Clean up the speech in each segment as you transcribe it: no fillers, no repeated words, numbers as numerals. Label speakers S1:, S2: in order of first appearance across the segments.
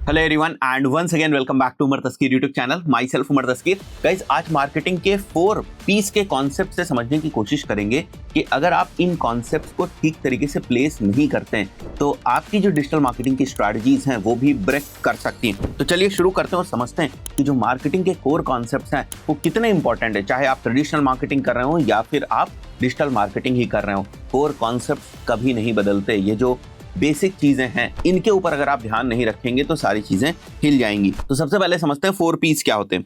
S1: Hello everyone and once again welcome back to Umar Taskeer YouTube channel. Myself Umar Taskeer. Guys, आज marketing के 4 piece के concept से समझने की कोशिश करेंगे कि अगर आप इन कॉन्सेप्ट्स को ठीक तरीके से प्लेस नहीं करते हैं तो आपकी जो डिजिटल मार्केटिंग की स्ट्रैटेजीज हैं वो भी ब्रेक कर सकती हैं। तो चलिए शुरू करते हैं और समझते हैं कि जो मार्केटिंग के कोर कॉन्सेप्ट्स हैं वो कितने इंपॉर्टेंट है, चाहे आप ट्रेडिशनल मार्केटिंग कर रहे हो या फिर आप डिजिटल मार्केटिंग ही कर रहे हो। कोर कॉन्सेप्ट कभी नहीं बदलते। ये जो बेसिक चीजें हैं इनके ऊपर अगर आप ध्यान नहीं रखेंगे तो सारी चीजें हिल जाएंगी। तो सबसे पहले समझते हैं 4 पीस क्या होते हैं।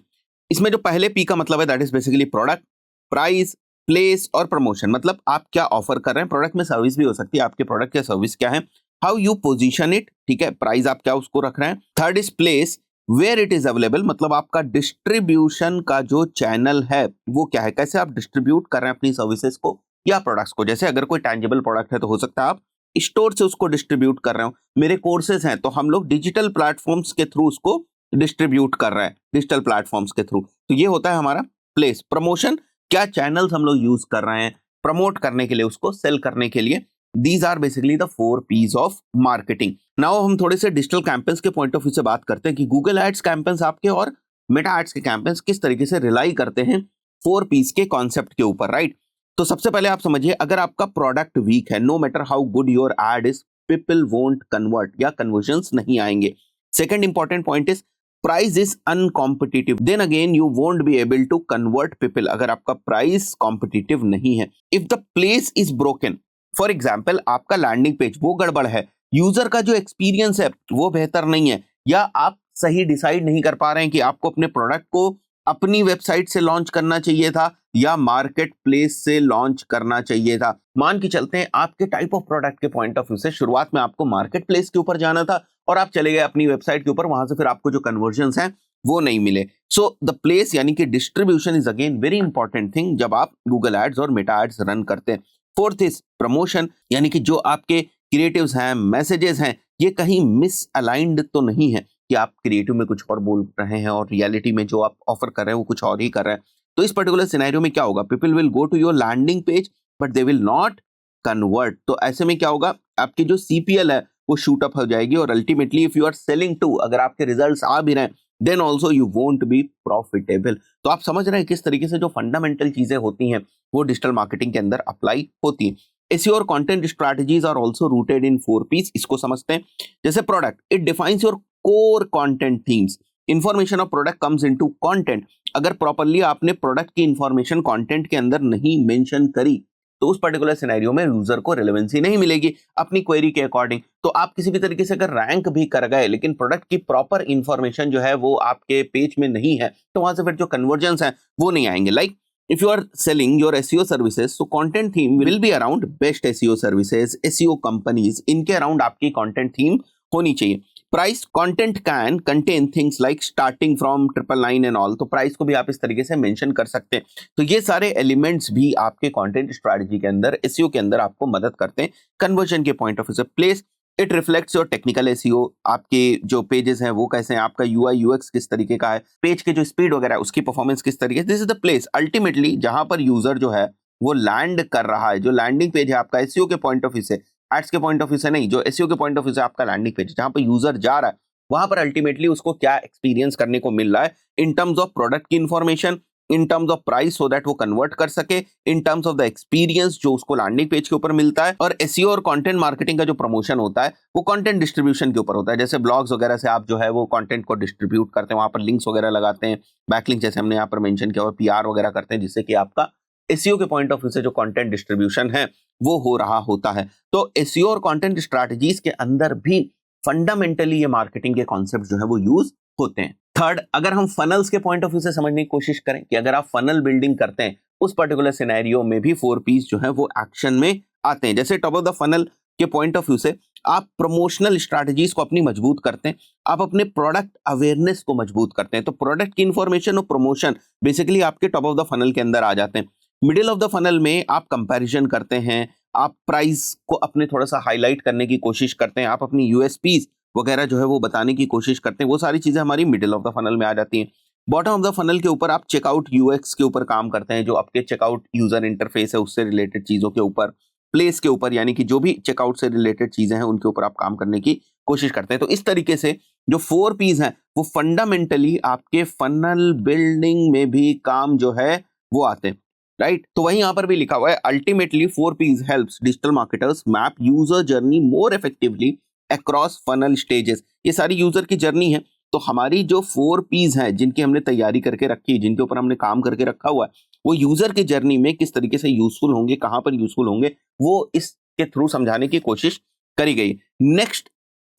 S1: इसमें जो पहले पी का मतलब है that is basically product, price, place और प्रमोशन। मतलब आप क्या ऑफर कर रहे हैं। प्रोडक्ट में सर्विस भी हो सकती है, आपके प्रोडक्ट या सर्विस क्या है, हाउ यू पोजीशन इट, ठीक है, प्राइस आप क्या उसको रख रहे हैं। Third is place, where it is available, मतलब आपका डिस्ट्रीब्यूशन का जो चैनल है वो क्या है, कैसे आप डिस्ट्रीब्यूट कर रहे हैं अपनी सर्विसेज को या प्रोडक्ट्स को। जैसे अगर कोई टैंजिबल प्रोडक्ट है तो हो सकता है आप स्टोर से उसको डिस्ट्रीब्यूट कर रहे हो। मेरे कोर्सेज हैं तो हम लोग डिजिटल प्लेटफॉर्म्स के थ्रू उसको डिस्ट्रीब्यूट कर रहे हैं, डिजिटल प्लेटफॉर्म्स के थ्रू। तो ये होता है हमारा प्लेस। प्रमोशन, क्या चैनल्स हम लोग यूज कर रहे हैं प्रमोट करने के लिए, उसको सेल करने के लिए। These are basically the 4 P's of marketing. Now हम थोड़े से डिजिटल कैंपेन्स के पॉइंट ऑफ व्यू से बात करते हैं कि गूगल एड्स कैंपेन्स आपके और मेटा एड्स के कैंपेन्स किस तरीके से रिलाई करते हैं 4 पीस के कॉन्सेप्ट के ऊपर, राइट। तो सबसे पहले आप समझिए, अगर आपका प्रोडक्ट वीक है, no matter how good your ad is, people won't convert या कन्वर्जन्स नहीं आएंगे। Second important point is price is uncompetitive, then again you won't be able to convert people. अगर आपका प्राइस कॉम्पिटिटिव नहीं है। If the place is broken, for example आपका landing page वो गड़बड़ है, यूजर का जो एक्सपीरियंस है वो बेहतर नहीं है, या आप सही डिसाइड नहीं कर पा रहे हैं कि आपको अपने प्रोडक्ट को अपनी वेबसाइट से लॉन्च करना चाहिए था या मार्केट प्लेस से लॉन्च करना चाहिए था। मान के चलते हैं आपके टाइप ऑफ प्रोडक्ट के पॉइंट ऑफ व्यू से शुरुआत में आपको मार्केट प्लेस के ऊपर जाना था और आप चले गए अपनी वेबसाइट के ऊपर, वहां से फिर आपको जो कन्वर्जन्स हैं वो नहीं मिले। सो द प्लेस यानी कि distribution is again very important thing जब आप गूगल एड्स और मेटा एड्स रन करते हैं। फोर्थ इज प्रमोशन, यानी कि जो आपके क्रिएटिव्स हैं, मैसेजेस हैं, ये कहीं मिस अलाइंड तो नहीं है कि आप क्रिएटिव में कुछ और बोल रहे हैं और रियलिटी में जो आप ऑफर कर रहे हैं वो कुछ और ही कर रहे हैं। तो इस पर्टिकुलर सिनेरियो में क्या होगा, people will go to your landing page but they will not convert. तो ऐसे में क्या होगा, आपकी जो सीपीएल है वो शूट अप हो जाएगी और ultimately if you are selling to, अगर आपके रिजल्ट्स आ भी रहे हैं, then also you won't be profitable. तो आप समझ रहे हैं किस तरीके से जो फंडामेंटल चीजें होती हैं वो डिजिटल मार्केटिंग के अंदर अप्लाई होती हैं। SEO और content strategies are also rooted in 4 P's. इसको समझते हैं। जैसे product, it defines your core content themes, information of product comes into content. अगर प्रॉपर्ली आपने प्रोडक्ट की इंफॉर्मेशन कंटेंट के अंदर नहीं मेंशन करी तो उस पर्टिकुलर सिनेरियो में यूजर को रिलेवेंसी नहीं मिलेगी अपनी क्वेरी के अकॉर्डिंग। तो आप किसी भी तरीके से अगर रैंक भी कर गए लेकिन प्रोडक्ट की प्रॉपर इंफॉर्मेशन जो है वो आपके पेज में नहीं है तो वहां से फिर जो कन्वर्जन्स है वो नहीं आएंगे। Like if you are selling your SEO services, so content theme will be around best SEO services, SEO companies, इनके अराउंड आपकी content theme होनी चाहिए। Price, content can contain things like starting from 999 and all. तो price को भी आप इस तरीके से मेंशन कर सकते हैं। तो ये सारे एलिमेंट्स भी आपके कंटेंट स्ट्रेटजी के अंदर, एसईओ के अंदर आपको मदद करते हैं कन्वर्जन के पॉइंट ऑफ व्यू से। Place, it reflects your technical SEO, आपके जो पेजेस हैं वो कैसे हैं, आपका यूआई यूएक्स किस तरीके का है, पेज के जो स्पीड वगैरह है उसकी परफॉर्मेंस किस तरीके से। This is the place ultimately जहां पर यूजर जो है वो लैंड कर रहा है। जो लैंडिंग पेज है आपका एसईओ के पॉइंट ऑफ व्यू से, एड्स के पॉइंट ऑफ व्यू से नहीं, जो एसईओ के पॉइंट ऑफ व्यू से आपका लैंडिंग पेज जहां पर यूजर जा रहा है वहां पर अल्टीमेटली उसको क्या एक्सपीरियंस करने को मिल रहा है इन टर्म्स ऑफ प्रोडक्ट की information, in terms of price so that वो कन्वर्ट कर सके, in terms of the experience जो उसको लैंडिंग पेज के ऊपर मिलता है। और एसईओ और कंटेंट मार्केटिंग का जो प्रमोशन होता है वो कंटेंट डिस्ट्रीब्यूशन के ऊपर होता है। जैसे ब्लॉग्स वगैरह से आप जो है वो कंटेंट को डिस्ट्रीब्यूट करते हैं, वहां पर लिंक्स वगैरह लगाते हैं, बैकलिंक जैसे हमने यहाँ पर मेंशन किया, और पीआर वगैरह करते हैं जिससे कि आपका एसईओ के पॉइंट ऑफ व्यू से जो कंटेंट डिस्ट्रीब्यूशन है वो हो रहा होता है। तो एसईओ और कंटेंट स्ट्रैटेजीज के अंदर भी फंडामेंटली ये मार्केटिंग के कॉन्सेप्ट जो है वो यूज होते हैं। थर्ड, अगर हम फनल्स के पॉइंट ऑफ व्यू से समझने की कोशिश करें कि अगर आप फनल बिल्डिंग करते हैं उस पर्टिकुलर सिनेरियो में भी 4 पीस जो है वो एक्शन में आते हैं। जैसे टॉप ऑफ द फनल के पॉइंट ऑफ व्यू से आप प्रमोशनल स्ट्रैटेजीज को अपनी मजबूत करते हैं, आप अपने प्रोडक्ट अवेयरनेस को मजबूत करते हैं। तो प्रोडक्ट की इंफॉर्मेशन और प्रमोशन बेसिकली आपके टॉप ऑफ द फनल के अंदर आ जाते हैं। मिडिल ऑफ द फनल में आप कंपैरिजन करते हैं, आप प्राइस को अपने थोड़ा सा हाईलाइट करने की कोशिश करते हैं, आप अपनी यूएसपीज वगैरह जो है वो बताने की कोशिश करते हैं। वो सारी चीजें हमारी मिडिल ऑफ द फनल में आ जाती हैं। बॉटम ऑफ द फनल के ऊपर आप चेकआउट यूएक्स के ऊपर काम करते हैं, जो आपके चेकआउट यूजर इंटरफेस है उससे रिलेटेड चीजों के ऊपर, प्लेस के ऊपर यानी कि जो भी चेकआउट से रिलेटेड चीजें हैं उनके ऊपर आप काम करने की कोशिश करते हैं। तो इस तरीके से जो 4 P's हैं वो फंडामेंटली आपके फनल बिल्डिंग में भी काम जो है वो आते हैं, राइट? तो वहीं यहां पर भी लिखा हुआ है ultimately 4 P's helps digital marketers map user journey more effectively across funnel stages. ये सारी यूजर की जर्नी है। तो हमारी जो 4 P's हैं जिनकी हमने तैयारी करके रखी है, जिनके ऊपर हमने काम करके रखा हुआ है, वो यूजर की जर्नी में किस तरीके से यूजफुल होंगे, कहां पर यूजफुल होंगे, वो इसके थ्रू समझाने की कोशिश करी गई। नेक्स्ट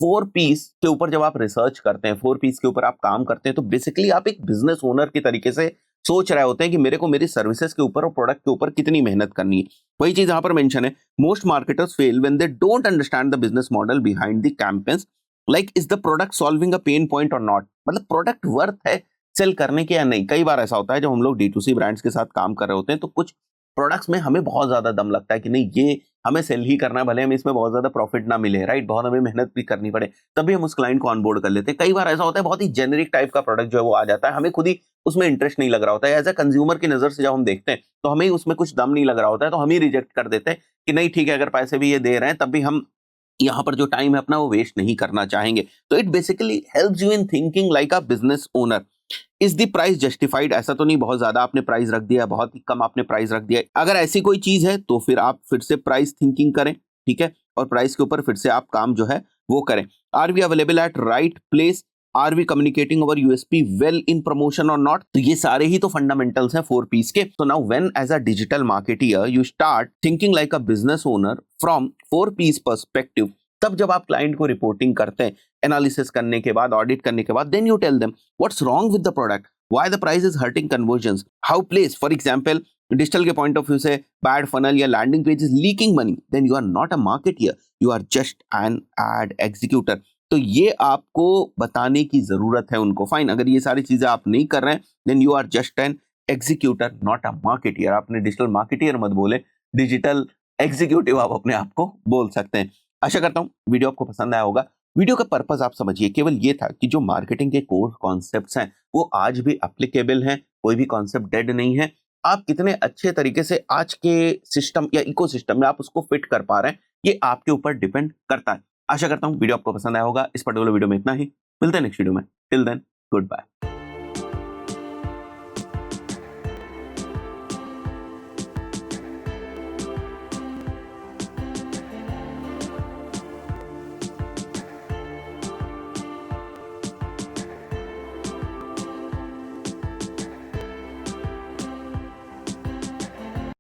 S1: 4 P's के ऊपर जब आप रिसर्च करते हैं, 4 P's के ऊपर आप काम करते हैं, तो बेसिकली आप एक बिजनेस ओनर की तरीके से सोच रहे होते हैं कि मेरे को मेरी सर्विसेज के ऊपर और प्रोडक्ट के ऊपर कितनी मेहनत करनी है। वही चीज यहां पर मेंशन है, most marketers fail when they don't understand the business model behind the campaigns, like is the product solving a pain point और नॉट। मतलब प्रोडक्ट वर्थ है सेल करने के या नहीं। कई बार ऐसा होता है जब हम लोग D2C ब्रांड्स के साथ काम कर रहे होते हैं, तो कुछ प्रोडक्ट्स में हमें बहुत ज्यादा दम लगता है कि नहीं, ये हमें सेल ही करना है, भले हमें इसमें बहुत ज्यादा प्रॉफिट ना मिले, राइट, बहुत हमें मेहनत भी करनी पड़े, तब भी हम उस क्लाइंट को ऑनबोर्ड कर लेते हैं। कई बार ऐसा होता है बहुत ही जेनेरिक टाइप का प्रोडक्ट जो है वो आ जाता है, हमें खुद ही उसमें इंटरेस्ट नहीं लग रहा होता है। एज ए कंज्यूमर की नजर से जब हम देखते हैं तो हमें उसमें कुछ दम नहीं लग रहा होता है, तो हम ही रिजेक्ट कर देते हैं कि नहीं ठीक है, अगर पैसे भी ये दे रहे हैं तब भी हम यहाँ पर जो टाइम है अपना वो वेस्ट नहीं करना चाहेंगे। तो it basically helps you in thinking like a business owner. Is the price justified? ऐसा तो नहीं बहुत ज्यादा आपने प्राइस रख दिया, बहुत ही कम आपने प्राइस रख दिया। अगर ऐसी कोई चीज है तो फिर आप फिर से प्राइस थिंकिंग करें, ठीक है, और प्राइस के ऊपर फिर से आप काम जो है वो करें। Are we available at right place? Are we communicating our USP well in promotion और नॉट? तो ये सारे ही तो फंडामेंटल्स हैं 4 P's के। तो now when as a digital marketer you start thinking like a business owner from 4 P's perspective, तब जब आप क्लाइंट को रिपोर्टिंग करते हैं, एनालिसिस करने के बाद, ऑडिट करने के बाद, then you tell them what's wrong with the product, why the price is hurting conversions, how place, for example digital के पॉइंट ऑफ व्यू से बैड फनल या landing page is leaking money, then you are not a marketer, you are just an ad executor. तो ये आपको बताने की जरूरत है उनको। फाइन, अगर ये सारी चीजें आप नहीं कर रहे हैं then you are just an executor, not a marketer. आपने डिजिटल मार्केटियर मत बोले, डिजिटल एग्जीक्यूटिव आप अपने आप को बोल सकते हैं। आशा करता हूं वीडियो आपको पसंद आया होगा। वीडियो का पर्पस आप समझिए केवल ये था कि जो मार्केटिंग के कोर कॉन्सेप्ट्स हैं वो आज भी एप्लीकेबल हैं, कोई भी कॉन्सेप्ट डेड नहीं है। आप कितने अच्छे तरीके से आज के सिस्टम या इकोसिस्टम में आप उसको फिट कर पा रहे हैं, ये आपके ऊपर डिपेंड करता है। आशा करता हूं वीडियो आपको पसंद आया होगा। इस पर्टिकुलर वीडियो में इतना ही, मिलते हैं नेक्स्ट वीडियो में। Till then, good bye.